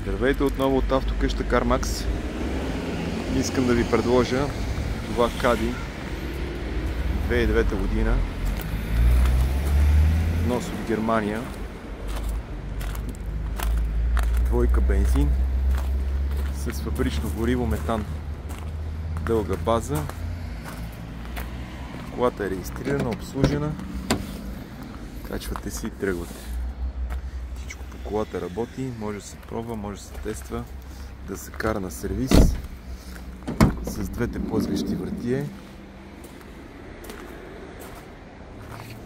Здравейте отново от автокъща CarMax. Искам да ви предложа това Кади 2009 година, внос от Германия, двойка бензин с фабрично гориво метан, дълга база. Колата е регистрирана, обслужена, качвате си и тръгвате. Всичко по колата работи, може да се пробва, може да се тества, да се кара на сервис с двете плъзгащи вратие,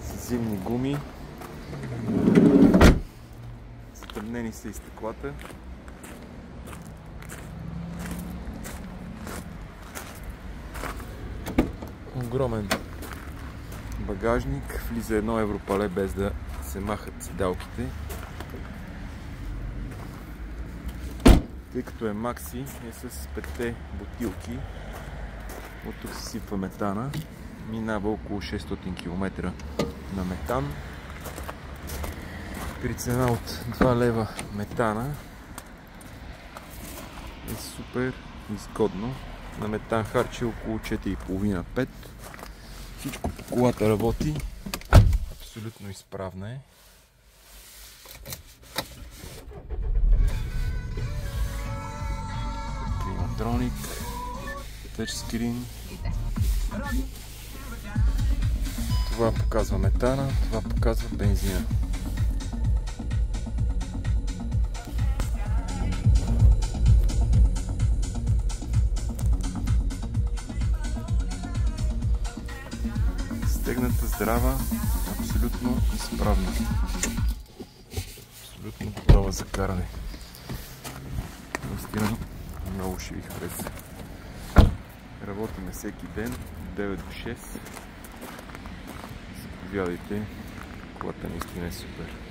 с зимни гуми, стъмнени са и стъклата. Огромен багажник, влиза 1 евро пале без да се махат седалките. Тъй като е Макси, е с 5 бутилки. От тук се сипва метана. Минава около 600 км на метан. При цена от 2 лева метана е супер изгодно. На метан харчи около 4,5-5. Всичко по колата работи. Абсолютно изправна е. Климатроник, тъчскрин. Това показва метана, това показва бензина. Стегната здрава, абсолютно изправна. Абсолютно готова за каране. Наистина много ще ви хареса. Работиме всеки ден от 9 до 6. Заповядайте, колата наистина е супер.